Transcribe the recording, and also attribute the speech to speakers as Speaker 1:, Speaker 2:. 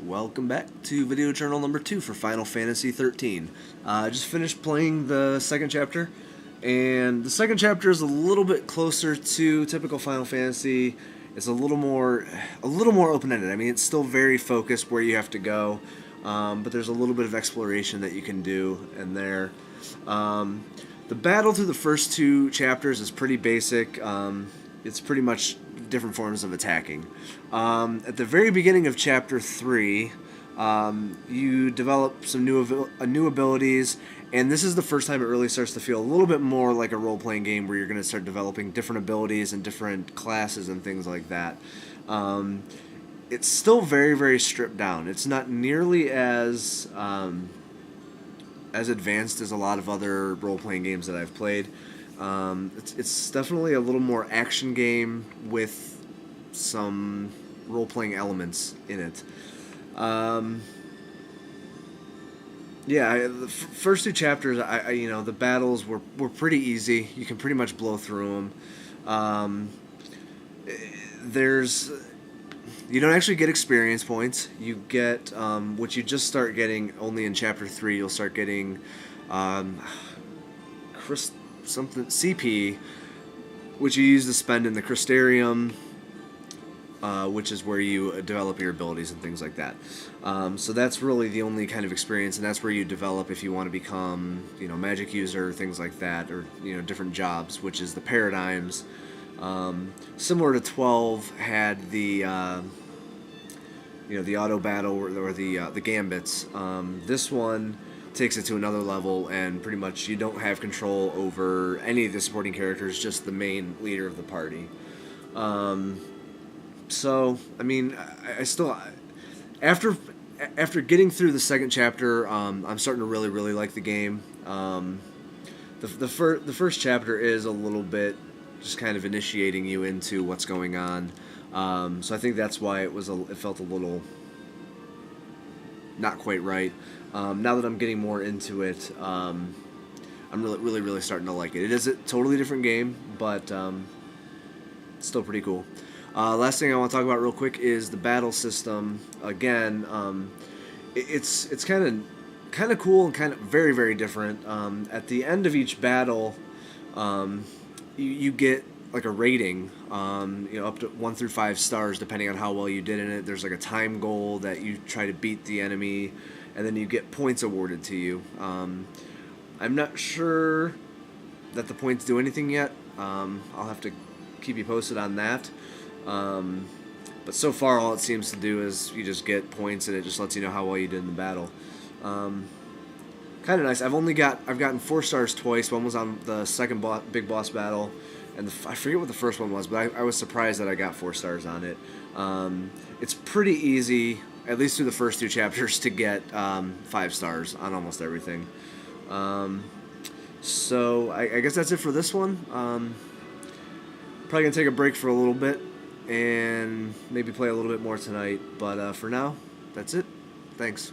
Speaker 1: Welcome back to video journal number 2 for Final Fantasy XIII. I just finished playing the second chapter, and the second chapter is a little bit closer to typical Final Fantasy. It's a little more open-ended. I mean, it's still very focused where you have to go, but there's a little bit of exploration that you can do in there. The battle through the first two chapters is pretty basic. It's pretty much different forms of attacking. At the very beginning of Chapter 3, you develop some new abilities, and this is the first time it really starts to feel a little bit more like a role-playing game where you're going to start developing different abilities and different classes and things like that. It's still very, very stripped down. It's not nearly as advanced as a lot of other role-playing games that I've played. It's definitely a little more action game with some role-playing elements in it. The first two chapters, the battles were pretty easy. You can pretty much blow through them. You don't actually get experience points. You get what you just start getting only in Chapter 3. You'll start getting CP, which you use to spend in the Crystarium, which is where you develop your abilities and things like that. So that's really the only kind of experience, and that's where you develop if you want to become, magic user, things like that, or different jobs, which is the paradigms. Similar to 12 had the the auto battle or the gambits. This one takes it to another level, and pretty much you don't have control over any of the supporting characters, just the main leader of the party. So, I mean, I still, after getting through the second chapter, I'm starting to really, really like the game. The first chapter is a little bit just kind of initiating you into what's going on. So I think that's why it felt a little not quite right. Now that I'm getting more into it, I'm really, really starting to like it. It is a totally different game, but it's still pretty cool. Last thing I want to talk about real quick is the battle system. Again, it's kind of cool and kind of very, very different. At the end of each battle, you get like a rating, up to 1 through 5 stars, depending on how well you did in it. There's like a time goal that you try to beat the enemy, and then you get points awarded to you. I'm not sure that the points do anything yet. I'll have to keep you posted on that. But so far, all it seems to do is you just get points, and it just lets you know how well you did in the battle. Kind of nice. I've gotten 4 stars twice. One was on the second big boss battle, and I forget what the first one was, but I was surprised that I got 4 stars on it. It's pretty easy, at least through the first 2 chapters, to get 5 stars on almost everything. So I guess that's it for this one. Probably gonna take a break for a little bit and maybe play a little bit more tonight. But for now, that's it. Thanks.